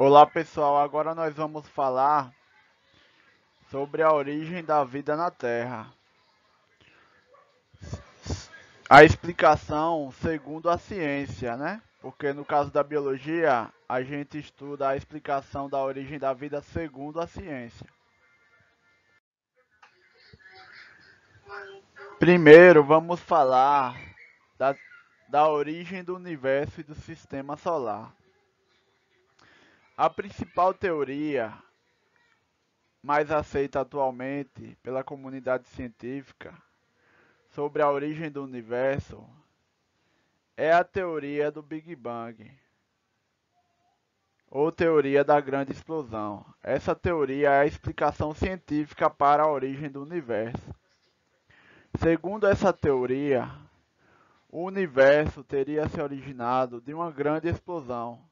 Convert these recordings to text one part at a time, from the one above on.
Olá pessoal, agora nós vamos falar sobre a origem da vida na Terra. A explicação segundo a ciência, né? Porque no caso da biologia, a gente estuda a explicação da origem da vida segundo a ciência. Primeiro, vamos falar da, da origem do universo e do sistema solar. A principal teoria mais aceita atualmente pela comunidade científica sobre a origem do universo é a teoria do Big Bang, ou teoria da grande explosão. Essa teoria é a explicação científica para a origem do universo. Segundo essa teoria, o universo teria se originado de uma grande explosão,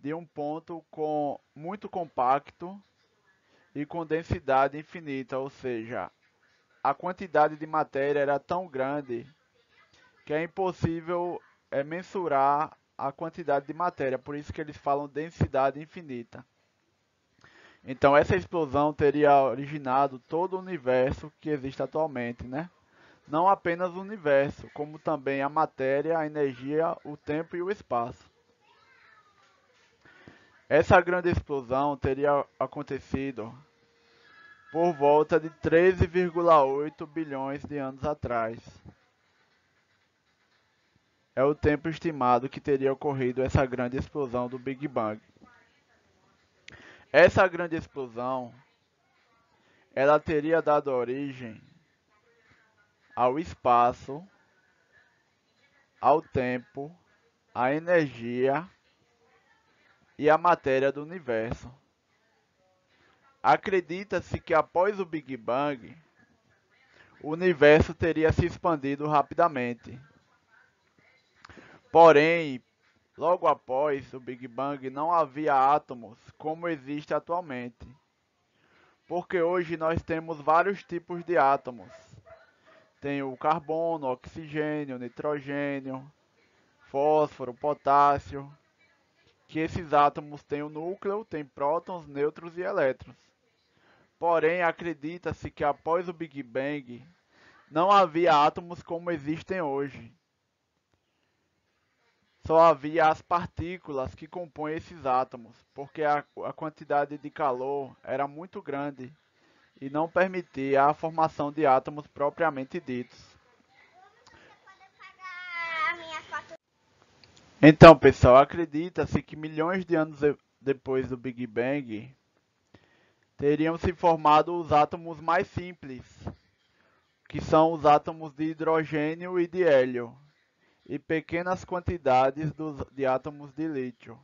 de um ponto muito compacto e com densidade infinita, ou seja, a quantidade de matéria era tão grande que é impossível mensurar a quantidade de matéria, por isso que eles falam densidade infinita. Então essa explosão teria originado todo o universo que existe atualmente, né? Não apenas o universo, como também a matéria, a energia, o tempo e o espaço. Essa grande explosão teria acontecido por volta de 13,8 bilhões de anos atrás. É o tempo estimado que teria ocorrido essa grande explosão do Big Bang. Essa grande explosão, ela teria dado origem ao espaço, ao tempo, à energia e à matéria do universo. Acredita-se que após o Big Bang, o universo teria se expandido rapidamente. Porém, logo após o Big Bang, não havia átomos como existe atualmente. Porque hoje nós temos vários tipos de átomos. Tem o carbono, oxigênio, nitrogênio, fósforo, potássio, que esses átomos têm o núcleo, têm prótons, nêutrons e elétrons. Porém, acredita-se que após o Big Bang não havia átomos como existem hoje. Só havia as partículas que compõem esses átomos, porque a quantidade de calor era muito grande e não permitia a formação de átomos propriamente ditos. Então, pessoal, acredita-se que milhões de anos depois do Big Bang teriam se formado os átomos mais simples, que são os átomos de hidrogênio e de hélio, e pequenas quantidades de átomos de lítio.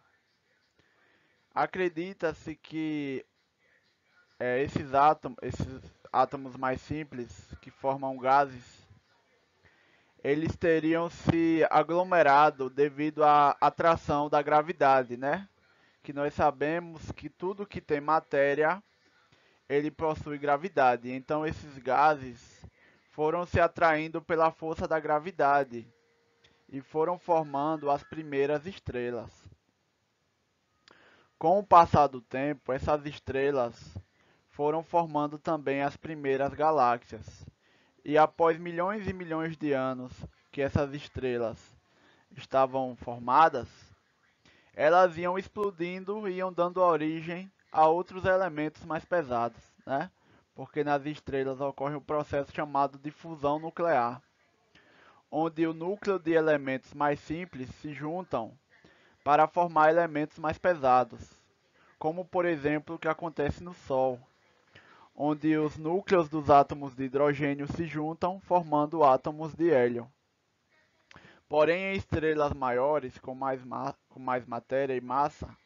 Acredita-se que esses átomos mais simples, que formam gases, eles teriam se aglomerado devido à atração da gravidade, né? Que nós sabemos que tudo que tem matéria, ele possui gravidade. Então esses gases foram se atraindo pela força da gravidade e foram formando as primeiras estrelas. Com o passar do tempo, essas estrelas foram formando também as primeiras galáxias. E após milhões e milhões de anos que essas estrelas estavam formadas, elas iam explodindo e iam dando origem a outros elementos mais pesados, né? Porque nas estrelas ocorre um processo chamado de fusão nuclear, onde o núcleo de elementos mais simples se juntam para formar elementos mais pesados, como por exemplo o que acontece no Sol, onde os núcleos dos átomos de hidrogênio se juntam, formando átomos de hélio. Porém, em estrelas maiores, com mais matéria e massa,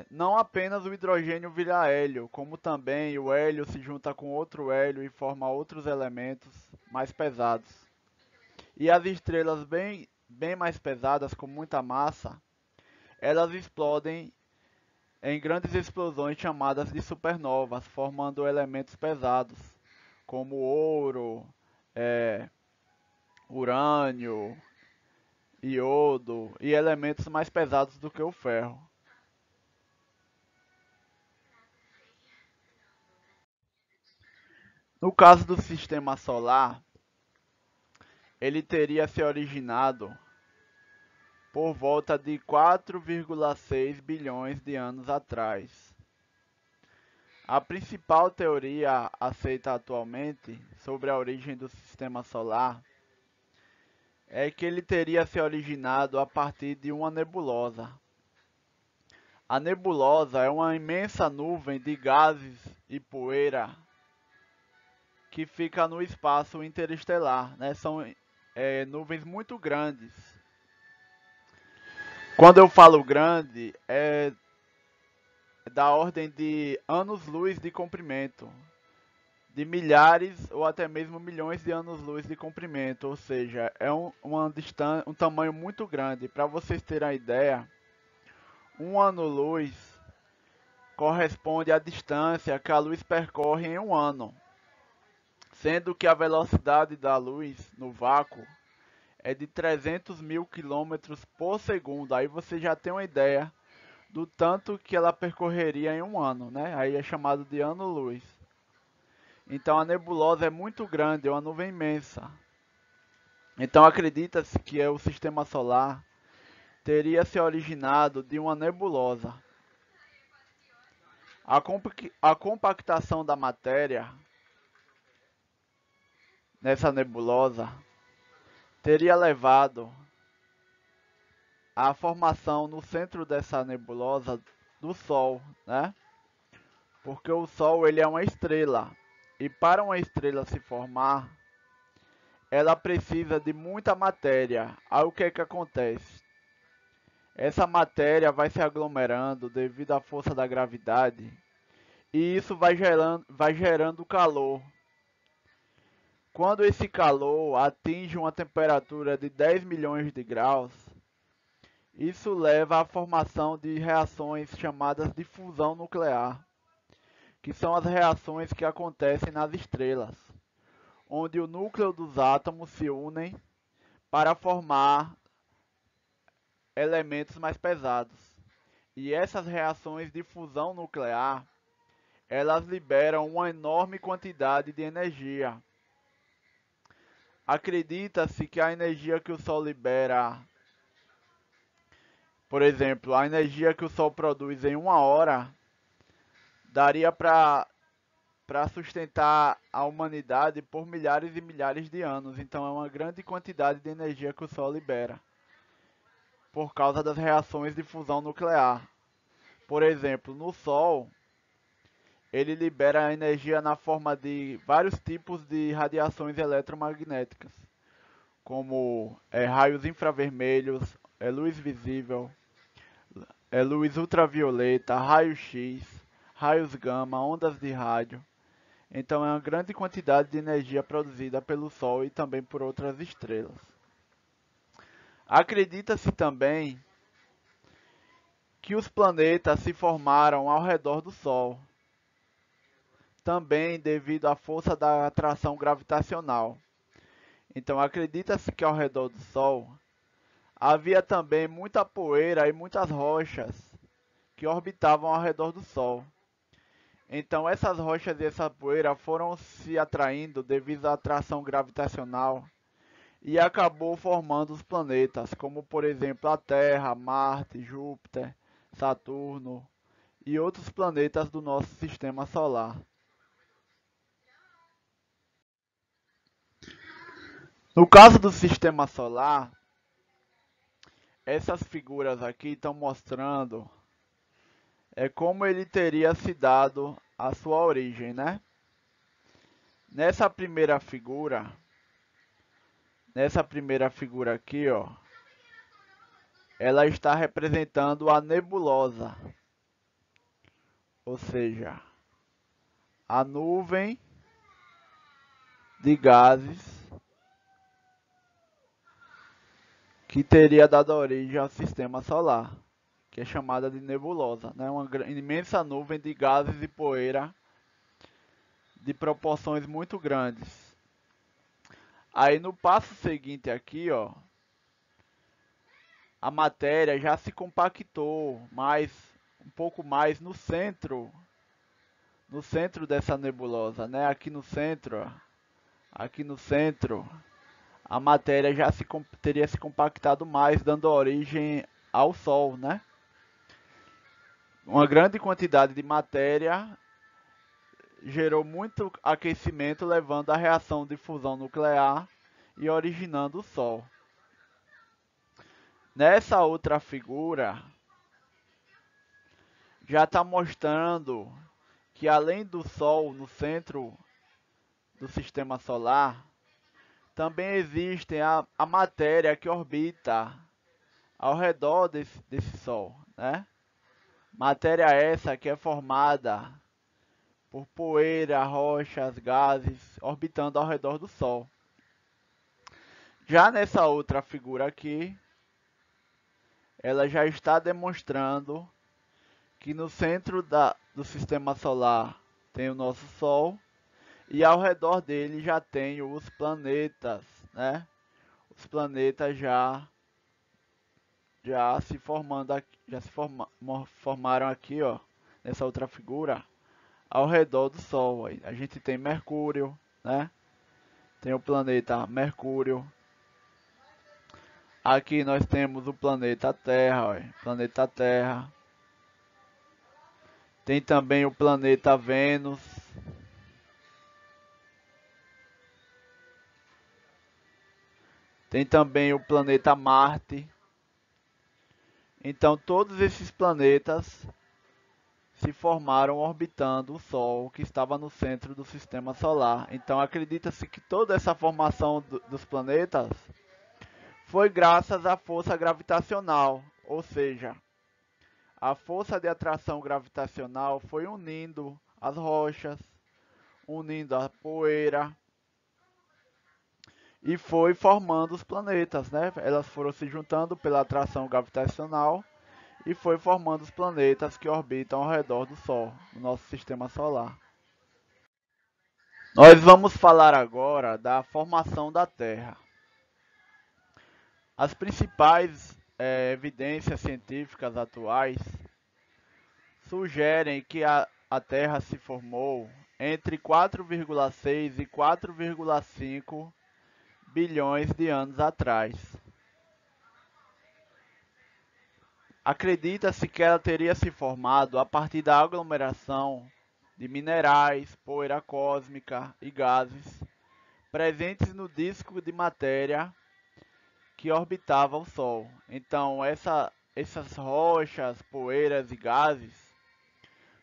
não apenas o hidrogênio vira hélio, como também o hélio se junta com outro hélio e forma outros elementos mais pesados. E as estrelas bem mais pesadas, com muita massa, elas explodem em grandes explosões chamadas de supernovas, formando elementos pesados, como ouro, urânio iodo e elementos mais pesados do que o ferro. No caso do sistema solar, ele teria se originado por volta de 4,6 bilhões de anos atrás. A principal teoria aceita atualmente sobre a origem do sistema solar é que ele teria se originado a partir de uma nebulosa. A nebulosa é uma imensa nuvem de gases e poeira que fica no espaço interestelar, né? São nuvens muito grandes. Quando eu falo grande, é da ordem de anos-luz de comprimento, de milhares ou até mesmo milhões de anos-luz de comprimento, ou seja, é um tamanho muito grande. Para vocês terem a ideia, um ano-luz corresponde à distância que a luz percorre em um ano, sendo que a velocidade da luz no vácuo é de 300 mil quilômetros por segundo. Aí você já tem uma ideia do tanto que ela percorreria em um ano, né? Aí é chamado de ano-luz. Então a nebulosa é muito grande, é uma nuvem imensa. Então acredita-se que o sistema solar teria se originado de uma nebulosa. A compactação da matéria nessa nebulosa teria levado à formação no centro dessa nebulosa do Sol, né? Porque o Sol ele é uma estrela e para uma estrela se formar, ela precisa de muita matéria. Aí o que é que acontece? Essa matéria vai se aglomerando devido à força da gravidade e isso vai gerando calor. Quando esse calor atinge uma temperatura de 10 milhões de graus, isso leva à formação de reações chamadas de fusão nuclear, que são as reações que acontecem nas estrelas, onde o núcleo dos átomos se unem para formar elementos mais pesados. E essas reações de fusão nuclear, elas liberam uma enorme quantidade de energia. Acredita-se que a energia que o Sol libera, por exemplo, a energia que o Sol produz em uma hora, daria para sustentar a humanidade por milhares e milhares de anos. Então é uma grande quantidade de energia que o Sol libera, por causa das reações de fusão nuclear. Por exemplo, no Sol, ele libera energia na forma de vários tipos de radiações eletromagnéticas, como raios infravermelhos, luz visível, luz ultravioleta, raio-x, raios gama, ondas de rádio. Então é uma grande quantidade de energia produzida pelo Sol e também por outras estrelas. Acredita-se também que os planetas se formaram ao redor do Sol, também devido à força da atração gravitacional. Então acredita-se que ao redor do Sol havia também muita poeira e muitas rochas que orbitavam ao redor do Sol. Então essas rochas e essa poeira foram se atraindo devido à atração gravitacional e acabou formando os planetas, como por exemplo a Terra, Marte, Júpiter, Saturno e outros planetas do nosso sistema solar. No caso do sistema solar, essas figuras aqui estão mostrando como ele teria se dado a sua origem, né? Nessa primeira figura aqui, ó, ela está representando a nebulosa, ou seja, a nuvem de gases que teria dado origem ao sistema solar, que é chamada de nebulosa, né? Uma imensa nuvem de gases e poeira de proporções muito grandes. Aí no passo seguinte aqui, ó, a matéria já se compactou um pouco mais no centro dessa nebulosa, né? Aqui no centro, a matéria teria se compactado mais, dando origem ao Sol, né? Uma grande quantidade de matéria gerou muito aquecimento, levando à reação de fusão nuclear e originando o Sol. Nessa outra figura, já está mostrando que além do Sol no centro do sistema solar, também existe a matéria que orbita ao redor desse Sol, né? Matéria essa que é formada por poeira, rochas, gases orbitando ao redor do Sol. Já nessa outra figura aqui, ela já está demonstrando que no centro do sistema solar tem o nosso Sol e ao redor dele já tem os planetas, né? Os planetas já se formando aqui, formaram aqui, ó, nessa outra figura, ao redor do Sol. A gente tem Mercúrio, né? Tem o planeta Mercúrio. Aqui nós temos o planeta Terra, ó, planeta Terra. Tem também o planeta Vênus. Tem também o planeta Marte. Então todos esses planetas se formaram orbitando o Sol, que estava no centro do sistema solar. Então acredita-se que toda essa formação dos planetas foi graças à força gravitacional, ou seja, a força de atração gravitacional foi unindo as rochas, unindo a poeira e foi formando os planetas, né? Elas foram se juntando pela atração gravitacional e foi formando os planetas que orbitam ao redor do Sol, no nosso sistema solar. Nós vamos falar agora da formação da Terra. As principais evidências científicas atuais sugerem que a Terra se formou entre 4,6 e 4,5 bilhões de anos atrás. Acredita-se que ela teria se formado a partir da aglomeração de minerais, poeira cósmica e gases presentes no disco de matéria que orbitava o Sol. Então, essas rochas, poeiras e gases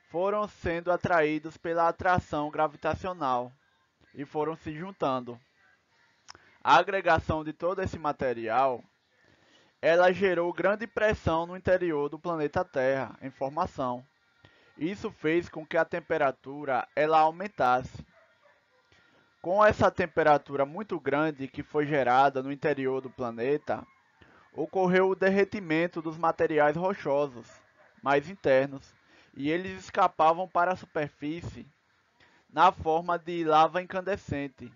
foram sendo atraídos pela atração gravitacional e foram se juntando. A agregação de todo esse material, ela gerou grande pressão no interior do planeta Terra em formação. Isso fez com que a temperatura ela aumentasse. Com essa temperatura muito grande que foi gerada no interior do planeta, ocorreu o derretimento dos materiais rochosos mais internos e eles escapavam para a superfície na forma de lava incandescente.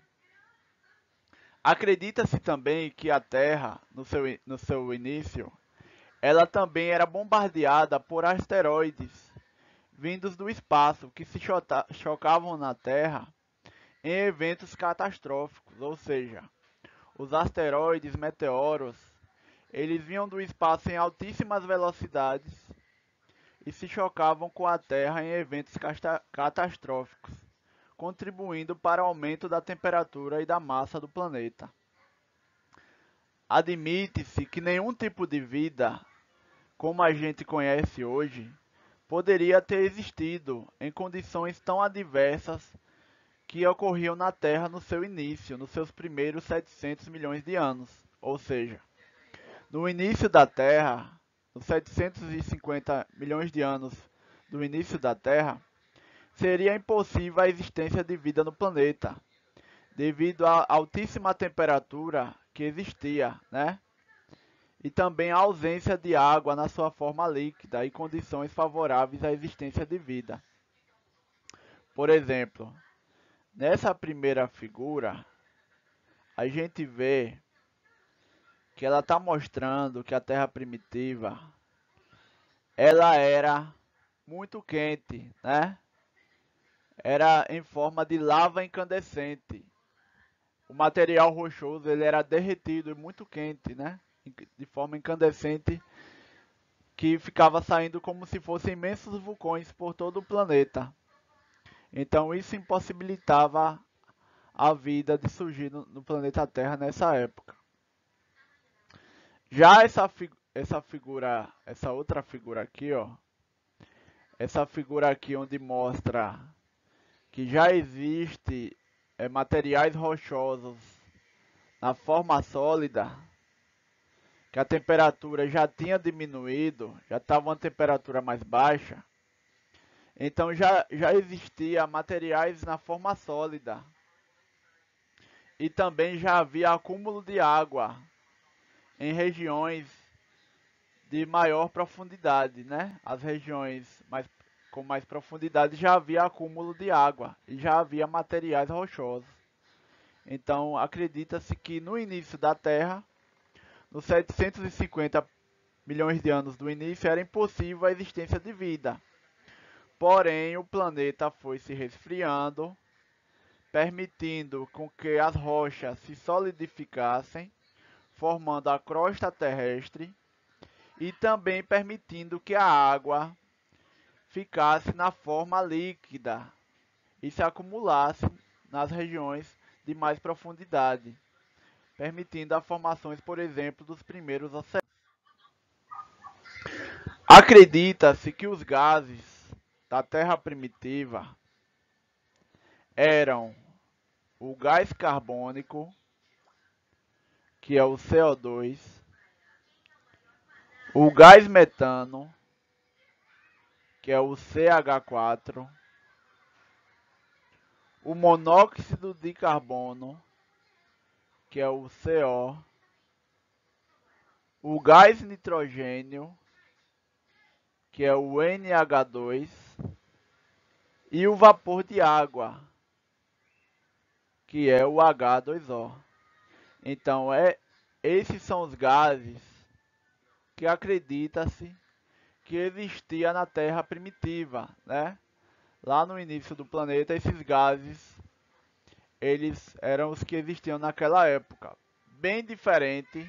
Acredita-se também que a Terra, no seu início, ela também era bombardeada por asteroides vindos do espaço que se chocavam na Terra em eventos catastróficos, ou seja, os asteroides, meteoros, eles vinham do espaço em altíssimas velocidades e se chocavam com a Terra em eventos catastróficos, contribuindo para o aumento da temperatura e da massa do planeta. Admite-se que nenhum tipo de vida, como a gente conhece hoje, poderia ter existido em condições tão adversas que ocorriam na Terra no seu início, nos seus primeiros 700 milhões de anos. Ou seja, no início da Terra, nos 750 milhões de anos do início da Terra, seria impossível a existência de vida no planeta, devido à altíssima temperatura que existia, né? E também a ausência de água na sua forma líquida e condições favoráveis à existência de vida. Por exemplo, nessa primeira figura, a gente vê que ela está mostrando que a Terra primitiva ela era muito quente, né? Era em forma de lava incandescente. O material rochoso ele era derretido e muito quente, né? De forma incandescente, que ficava saindo como se fossem imensos vulcões por todo o planeta. Então isso impossibilitava a vida de surgir no planeta Terra nessa época. Já essa outra figura aqui, ó, essa figura aqui onde mostra que já existe materiais rochosos na forma sólida, que a temperatura já tinha diminuído, já estava uma temperatura mais baixa, então já existia materiais na forma sólida e também já havia acúmulo de água em regiões de maior profundidade, né? As regiões com mais profundidade já havia acúmulo de água e já havia materiais rochosos. Então acredita-se que no início da Terra, nos 750 milhões de anos do início, era impossível a existência de vida. Porém, o planeta foi se resfriando, permitindo com que as rochas se solidificassem, formando a crosta terrestre, e também permitindo que a água ficasse na forma líquida e se acumulasse nas regiões de mais profundidade, permitindo as formações, por exemplo, dos primeiros oceanos. Acredita-se que os gases da Terra primitiva eram o gás carbônico, que é o CO2, o gás metano, que é o CH4, o monóxido de carbono, que é o CO, o gás nitrogênio, que é o NH2, e o vapor de água, que é o H2O. Então, esses são os gases que acredita-se que existia na Terra primitiva, né? Lá no início do planeta, esses gases, eles eram os que existiam naquela época. Bem diferente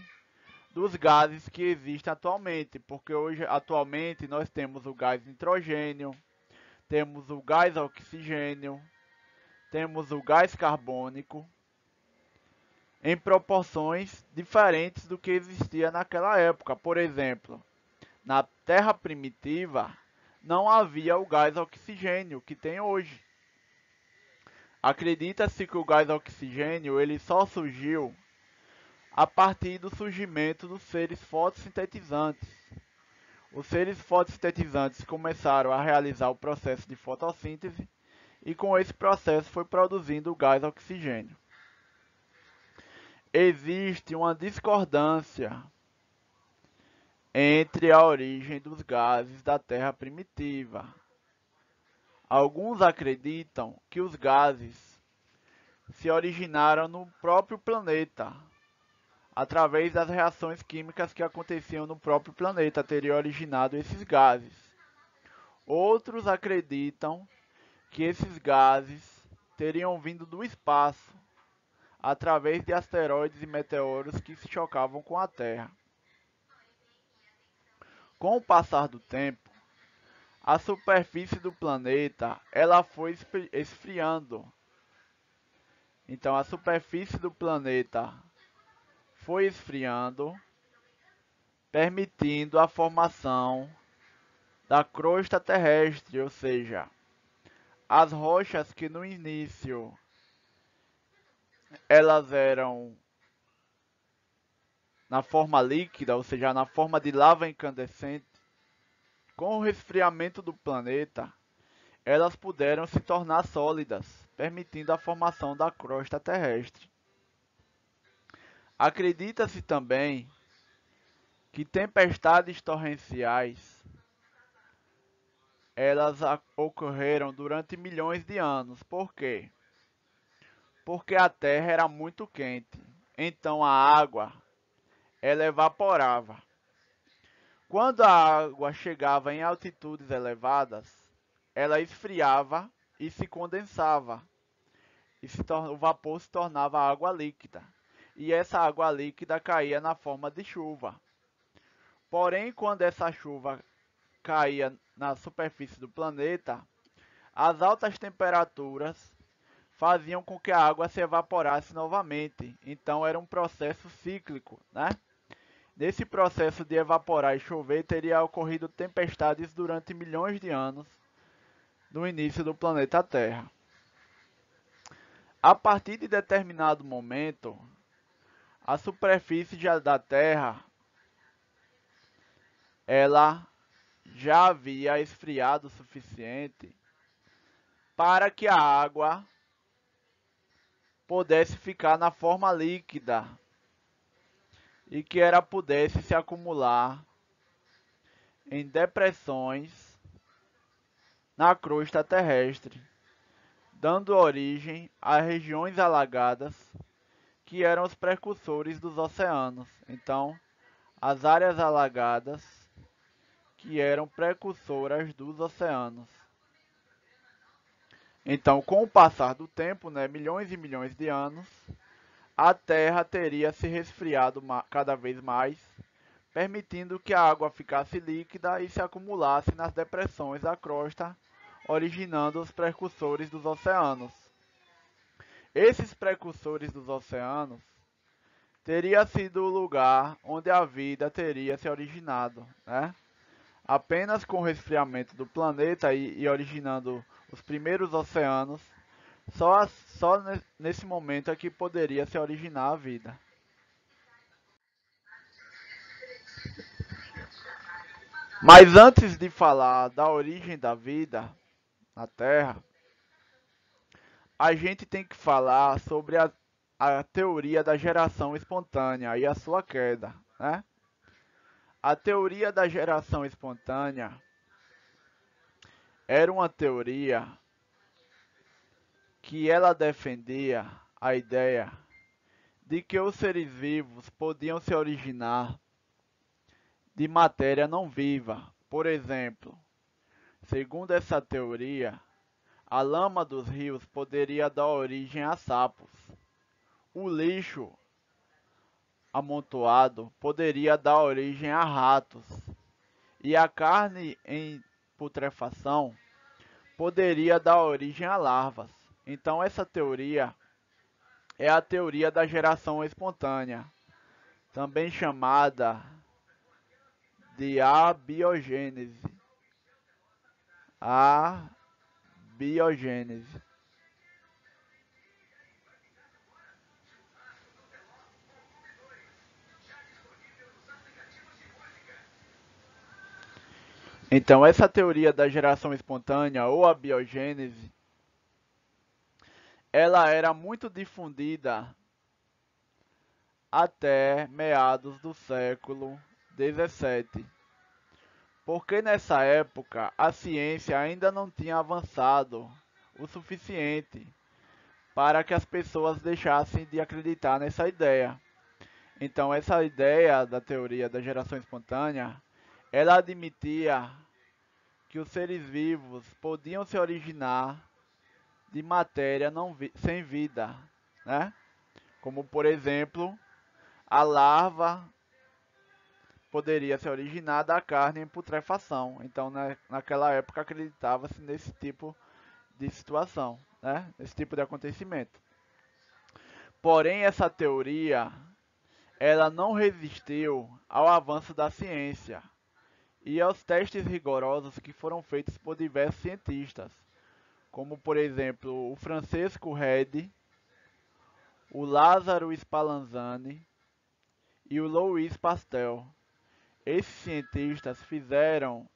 dos gases que existem atualmente, porque atualmente, nós temos o gás nitrogênio, temos o gás oxigênio, temos o gás carbônico, em proporções diferentes do que existia naquela época. Por exemplo, na Terra primitiva não havia o gás oxigênio que tem hoje. Acredita-se que o gás oxigênio ele só surgiu a partir do surgimento dos seres fotossintetizantes. Os seres fotossintetizantes começaram a realizar o processo de fotossíntese e com esse processo foi produzindo o gás oxigênio. Existe uma discordância entre a origem dos gases da Terra primitiva. Alguns acreditam que os gases se originaram no próprio planeta, através das reações químicas que aconteciam no próprio planeta, teria originado esses gases. Outros acreditam que esses gases teriam vindo do espaço, através de asteroides e meteoros que se chocavam com a Terra. Com o passar do tempo, a superfície do planeta ela foi esfriando. Então a superfície do planeta foi esfriando, permitindo a formação da crosta terrestre, ou seja, as rochas que no início elas eram na forma líquida, ou seja, na forma de lava incandescente, com o resfriamento do planeta, elas puderam se tornar sólidas, permitindo a formação da crosta terrestre. Acredita-se também que tempestades torrenciais elas ocorreram durante milhões de anos. Por quê? Porque a Terra era muito quente. Então a água ela evaporava. Quando a água chegava em altitudes elevadas, ela esfriava e se condensava, e o vapor se tornava água líquida. E essa água líquida caía na forma de chuva. Porém, quando essa chuva caía na superfície do planeta, as altas temperaturas faziam com que a água se evaporasse novamente. Então era um processo cíclico, né? Nesse processo de evaporar e chover, teria ocorrido tempestades durante milhões de anos no início do planeta Terra. A partir de determinado momento, a superfície da Terra ela já havia esfriado o suficiente para que a água pudesse ficar na forma líquida e que ela pudesse se acumular em depressões na crosta terrestre, dando origem a regiões alagadas que eram os precursores dos oceanos. Então, as áreas alagadas que eram precursoras dos oceanos. Então, com o passar do tempo, né, milhões e milhões de anos, a Terra teria se resfriado cada vez mais, permitindo que a água ficasse líquida e se acumulasse nas depressões da crosta, originando os precursores dos oceanos. Esses precursores dos oceanos teria sido o lugar onde a vida teria se originado, né? Apenas com o resfriamento do planeta e originando os primeiros oceanos, só nesse momento é que poderia se originar a vida. Mas antes de falar da origem da vida na Terra, a gente tem que falar sobre a teoria da geração espontânea e a sua queda, né? A teoria da geração espontânea era uma teoria que ela defendia a ideia de que os seres vivos podiam se originar de matéria não viva. Por exemplo, segundo essa teoria, a lama dos rios poderia dar origem a sapos. O lixo amontoado poderia dar origem a ratos. E a carne em putrefação poderia dar origem a larvas. Então essa teoria é a teoria da geração espontânea, também chamada de abiogênese. A biogênese. Então, essa teoria da geração espontânea ou a biogênese, ela era muito difundida até meados do século XVII, porque nessa época a ciência ainda não tinha avançado o suficiente para que as pessoas deixassem de acreditar nessa ideia. Então, essa ideia da teoria da geração espontânea, ela admitia que os seres vivos podiam se originar de matéria sem vida, né? Como, por exemplo, a larva poderia se originar da carne em putrefação. Então, naquela época, acreditava-se nesse tipo de situação, né? Nesse tipo de acontecimento. Porém, essa teoria ela não resistiu ao avanço da ciência e aos testes rigorosos que foram feitos por diversos cientistas, como por exemplo o Francesco Redi, o Lázaro Spallanzani e o Louis Pasteur. Esses cientistas fizeram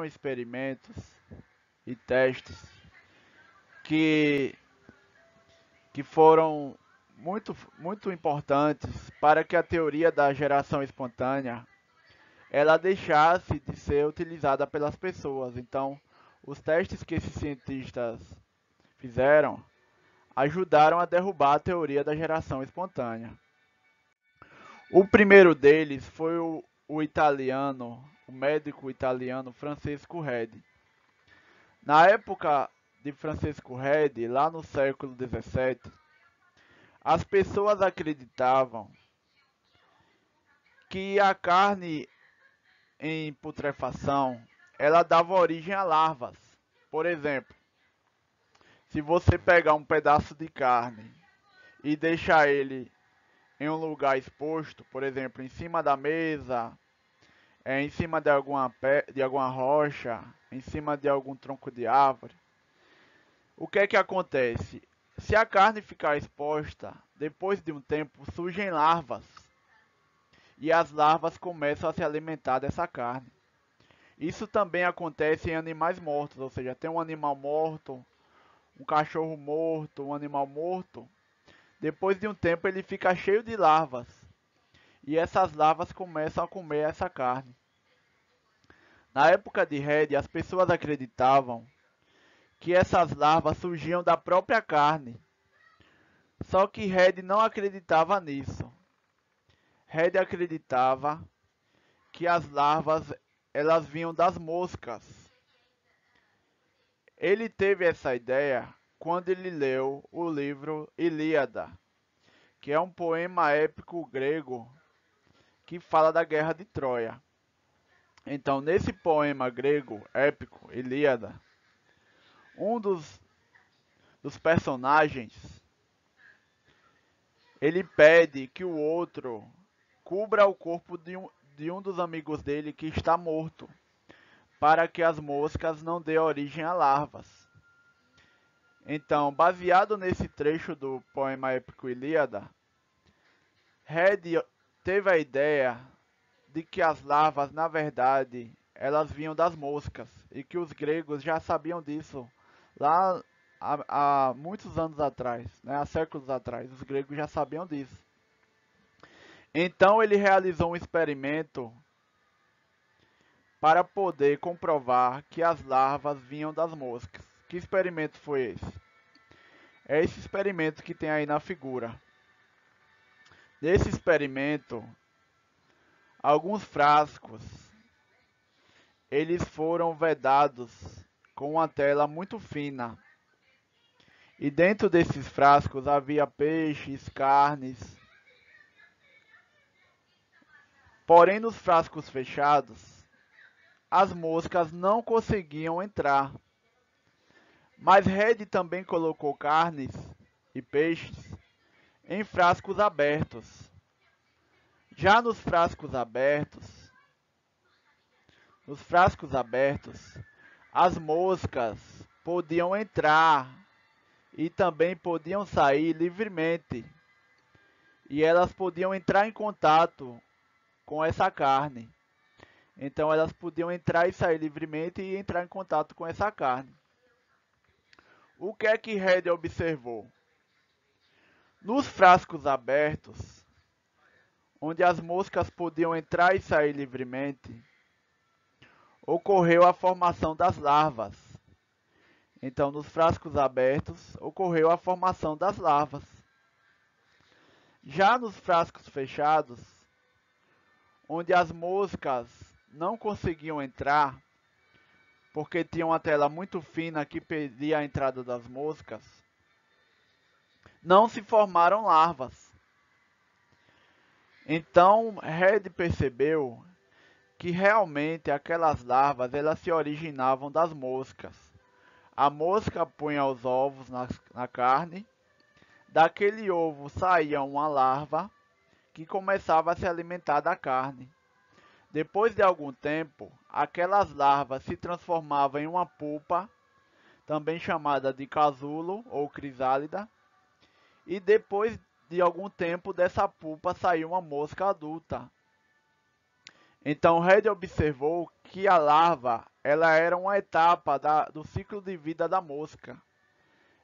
experimentos e testes que, que foram muito importantes para que a teoria da geração espontânea ela deixasse de ser utilizada pelas pessoas. Então, os testes que esses cientistas fizeram ajudaram a derrubar a teoria da geração espontânea. O primeiro deles foi o médico italiano Francesco Redi. Na época de Francesco Redi, lá no século XVII, as pessoas acreditavam que a carne em putrefação ela dava origem a larvas. Por exemplo, se você pegar um pedaço de carne e deixar ele em um lugar exposto, por exemplo, em cima da mesa, em cima de alguma rocha, em cima de algum tronco de árvore, o que é que acontece? Se a carne ficar exposta, depois de um tempo surgem larvas. E as larvas começam a se alimentar dessa carne. Isso também acontece em animais mortos, ou seja, tem um animal morto, um cachorro morto, um animal morto. Depois de um tempo ele fica cheio de larvas. E essas larvas começam a comer essa carne. Na época de Red, as pessoas acreditavam que essas larvas surgiam da própria carne. Só que Red não acreditava nisso. Red acreditava que as larvas elas vinham das moscas. Ele teve essa ideia quando ele leu o livro Ilíada, que é um poema épico grego que fala da guerra de Troia. Então, nesse poema grego épico Ilíada, um dos personagens ele pede que o outro cubra o corpo de um dos amigos dele que está morto, para que as moscas não dêem origem a larvas. Então, baseado nesse trecho do poema épico Ilíada, Red teve a ideia de que as larvas, na verdade, elas vinham das moscas e que os gregos já sabiam disso lá há muitos anos atrás, né, há séculos atrás, os gregos já sabiam disso. Então ele realizou um experimento para poder comprovar que as larvas vinham das moscas. Que experimento foi esse? É esse experimento que tem aí na figura. Nesse experimento, alguns frascos eles foram vedados com uma tela muito fina. E dentro desses frascos havia peixes, carnes. Porém, nos frascos fechados, as moscas não conseguiam entrar. Mas Red também colocou carnes e peixes em frascos abertos. Já nos frascos abertos, as moscas podiam entrar e também podiam sair livremente. E elas podiam entrar em contato com essa carne. Então elas podiam entrar e sair livremente e entrar em contato com essa carne. O que é que Red observou? Nos frascos abertos, onde as moscas podiam entrar e sair livremente, ocorreu a formação das larvas. Então, nos frascos abertos, ocorreu a formação das larvas. Já nos frascos fechados, onde as moscas não conseguiam entrar, porque tinha uma tela muito fina que impedia a entrada das moscas, não se formaram larvas. Então, Red percebeu que realmente aquelas larvas elas se originavam das moscas. A mosca punha os ovos na carne, daquele ovo saía uma larva que começava a se alimentar da carne. Depois de algum tempo, aquelas larvas se transformavam em uma pupa, também chamada de casulo ou crisálida, e depois de algum tempo dessa pupa saiu uma mosca adulta. Então Red observou que a larva ela era uma etapa do ciclo de vida da mosca.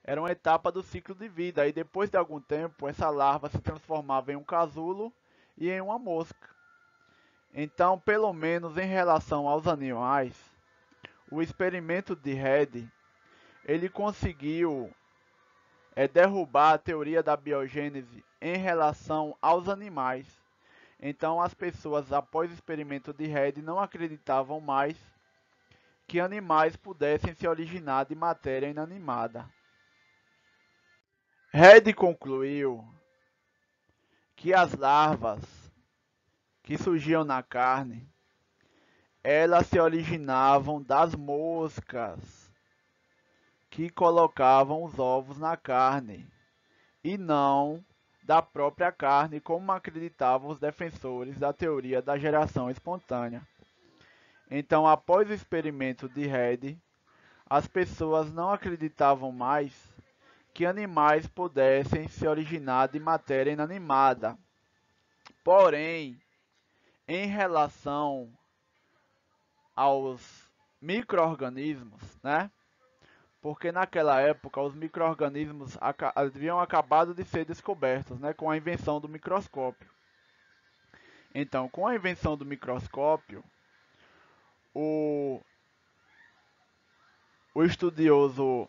Era uma etapa do ciclo de vida e depois de algum tempo essa larva se transformava em um casulo e em uma mosca. Então, pelo menos em relação aos animais, o experimento de Red ele conseguiu derrubar a teoria da biogênese em relação aos animais. Então as pessoas, após o experimento de Redd, não acreditavam mais que animais pudessem se originar de matéria inanimada. Redd concluiu que as larvas que surgiam na carne, elas se originavam das moscas que colocavam os ovos na carne, e não da própria carne, como acreditavam os defensores da teoria da geração espontânea. Então, após o experimento de Redd, as pessoas não acreditavam mais que animais pudessem se originar de matéria inanimada. Porém, em relação aos micro-organismos, né? Porque naquela época os micro-organismos haviam acabado de ser descobertos, né? Com a invenção do microscópio. Então, com a invenção do microscópio, o, o estudioso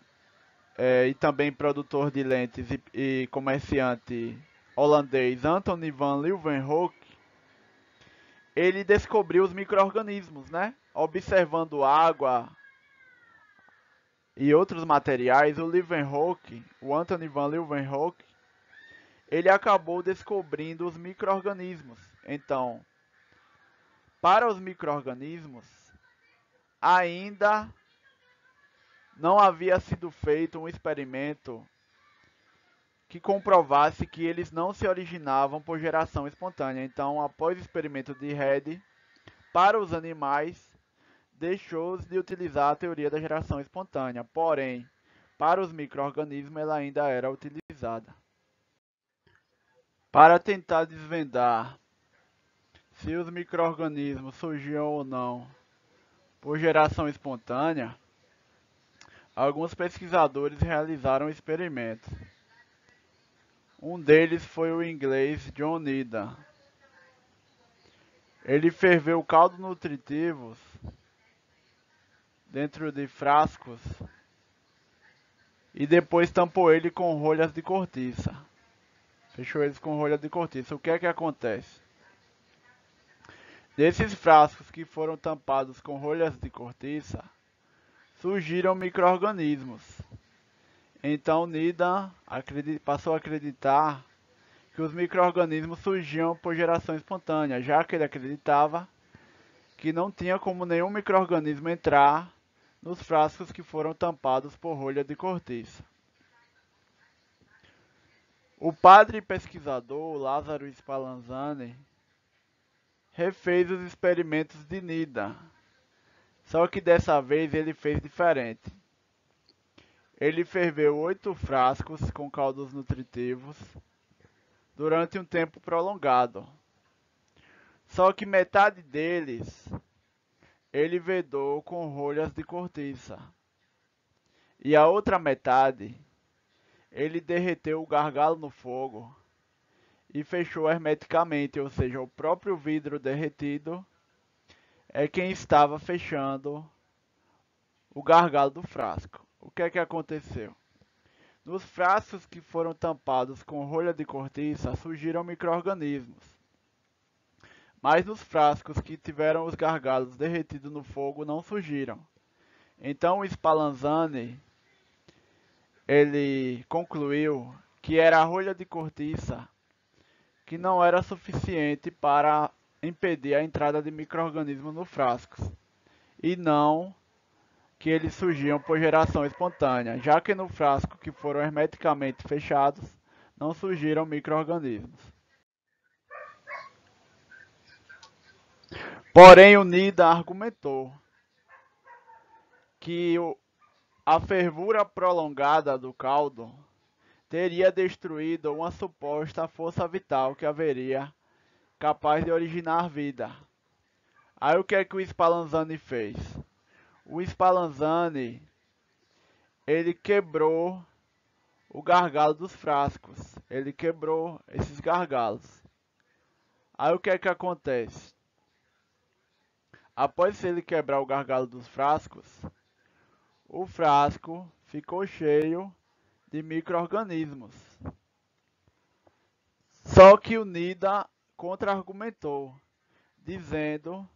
e também produtor de lentes e comerciante holandês Anthony van Leeuwenhoek, ele descobriu os micro-organismos, né? Observando água e outros materiais, o Anthony van Leeuwenhoek, ele acabou descobrindo os micro-organismos. Então, para os micro-organismos, ainda não havia sido feito um experimento que comprovasse que eles não se originavam por geração espontânea. Então, após o experimento de Redd, para os animais, deixou-se de utilizar a teoria da geração espontânea. Porém, para os micro-organismos, ela ainda era utilizada. Para tentar desvendar se os micro-organismos surgiam ou não por geração espontânea, alguns pesquisadores realizaram experimentos. Um deles foi o inglês John Needham. Ele ferveu caldo nutritivos dentro de frascos e depois tampou ele com rolhas de cortiça. Fechou eles com rolhas de cortiça. O que é que acontece? Desses frascos que foram tampados com rolhas de cortiça, surgiram micro-organismos. Então Needham passou a acreditar que os micro-organismos surgiam por geração espontânea, já que ele acreditava que não tinha como nenhum micro-organismo entrar nos frascos que foram tampados por rolha de cortiça. O padre pesquisador Lázaro Spallanzani refez os experimentos de Needham, só que dessa vez ele fez diferente. Ele ferveu 8 frascos com caldos nutritivos durante um tempo prolongado. Só que metade deles ele vedou com rolhas de cortiça. E a outra metade ele derreteu o gargalo no fogo e fechou hermeticamente, ou seja, o próprio vidro derretido é quem estava fechando o gargalo do frasco. O que é que aconteceu? Nos frascos que foram tampados com rolha de cortiça surgiram micro-organismos. Mas nos frascos que tiveram os gargalos derretidos no fogo não surgiram. Então o Spallanzani ele concluiu que era a rolha de cortiça que não era suficiente para impedir a entrada de micro-organismos no frasco, e não que eles surgiam por geração espontânea, já que no frasco que foram hermeticamente fechados não surgiram micro-organismos. Porém, o Needham argumentou que a fervura prolongada do caldo teria destruído uma suposta força vital que haveria capaz de originar vida. Aí o que é que o Spallanzani fez? O Spallanzani ele quebrou o gargalo dos frascos. Ele quebrou esses gargalos. Aí o que é que acontece? Após ele quebrar o gargalo dos frascos, o frasco ficou cheio de micro-organismos. Só que o Needham contra-argumentou, dizendo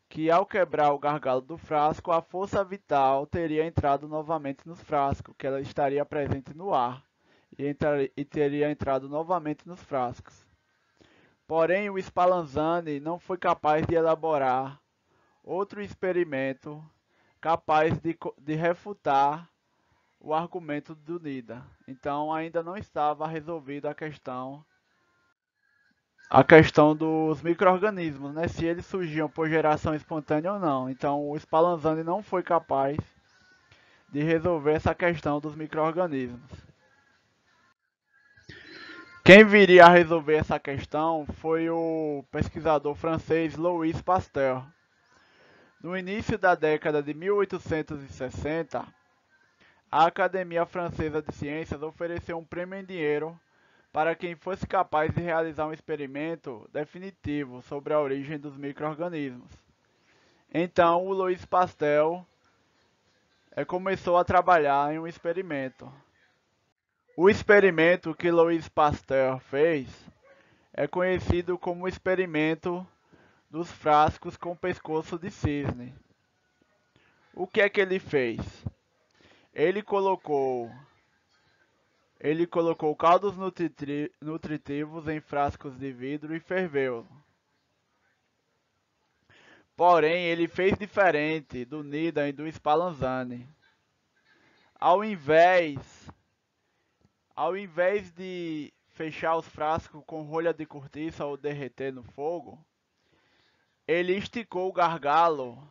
que ao quebrar o gargalo do frasco, a força vital teria entrado novamente no frasco, que ela estaria presente no ar e teria entrado novamente nos frascos. Porém, o Spallanzani não foi capaz de elaborar outro experimento capaz de refutar o argumento do Nida. Então, ainda não estava resolvida a questão dos micro-organismos, né? Se eles surgiam por geração espontânea ou não. Então, o Spallanzani não foi capaz de resolver essa questão dos micro-organismos. Quem viria a resolver essa questão foi o pesquisador francês Louis Pasteur. No início da década de 1860, a Academia Francesa de Ciências ofereceu um prêmio em dinheiro para quem fosse capaz de realizar um experimento definitivo sobre a origem dos micro-organismos. Então, o Louis Pasteur começou a trabalhar em um experimento. O experimento que Louis Pasteur fez é conhecido como o experimento dos frascos com pescoço de cisne. O que é que ele fez? Ele colocou caldos nutritivos em frascos de vidro e ferveu. Porém, ele fez diferente do Nida e do Spallanzani. Ao invés de fechar os frascos com rolha de cortiça ou derreter no fogo, ele esticou o gargalo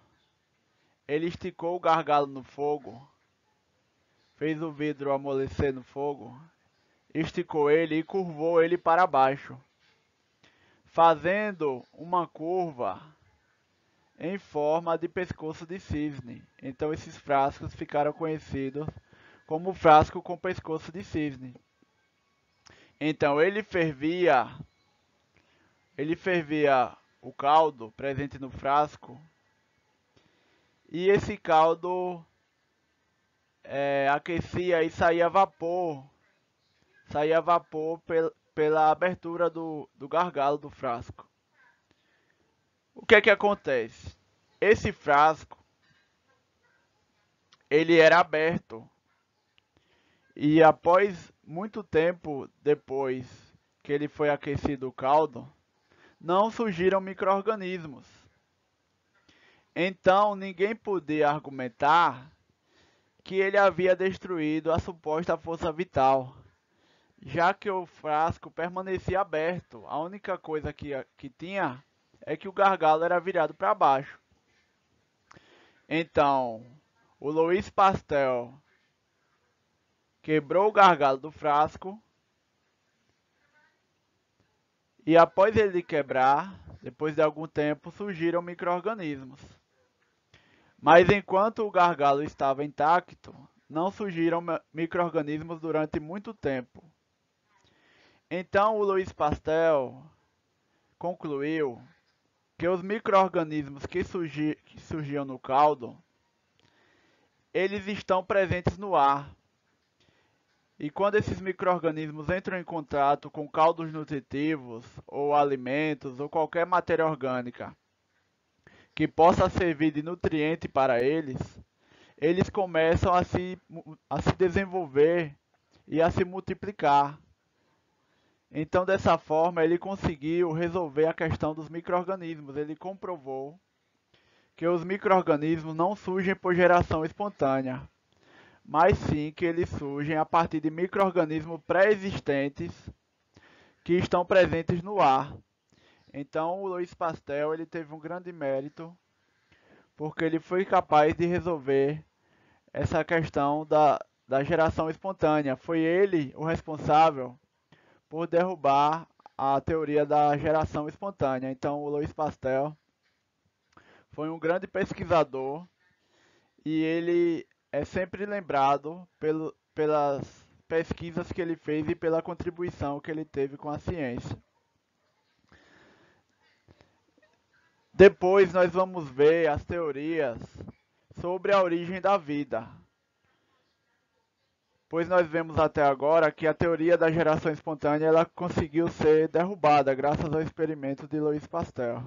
no fogo, fez o vidro amolecer no fogo, esticou ele e curvou ele para baixo, fazendo uma curva em forma de pescoço de cisne. Então esses frascos ficaram conhecidos como frasco com pescoço de cisne. Então ele fervia o caldo presente no frasco e esse caldo aquecia e saía vapor pela abertura do gargalo do frasco. O que é que acontece? Esse frasco ele era aberto e após muito tempo depois que ele foi aquecido o caldo, não surgiram micro-organismos. Então ninguém podia argumentar que ele havia destruído a suposta força vital, já que o frasco permanecia aberto. A única coisa que tinha é que o gargalo era virado para baixo. Então, o Louis Pasteur quebrou o gargalo do frasco e após ele quebrar, depois de algum tempo, surgiram micro-organismos. Mas enquanto o gargalo estava intacto, não surgiram micro-organismos durante muito tempo. Então o Louis Pasteur concluiu que os micro-organismos que surgiam no caldo, eles estão presentes no ar. E quando esses micro-organismos entram em contato com caldos nutritivos, ou alimentos, ou qualquer matéria orgânica que possa servir de nutriente para eles, eles começam a se desenvolver e a se multiplicar. Então, dessa forma, ele conseguiu resolver a questão dos micro-organismos. Ele comprovou que os micro-organismos não surgem por geração espontânea, mas sim que eles surgem a partir de micro-organismos pré-existentes que estão presentes no ar. Então, o Louis Pasteur ele teve um grande mérito, porque ele foi capaz de resolver essa questão da geração espontânea. Foi ele o responsável por derrubar a teoria da geração espontânea. Então, o Louis Pasteur foi um grande pesquisador e ele é sempre lembrado pelas pesquisas que ele fez e pela contribuição que ele teve com a ciência. Depois nós vamos ver as teorias sobre a origem da vida. pois nós vemos até agora que a teoria da geração espontânea ela conseguiu ser derrubada graças ao experimento de Louis Pasteur.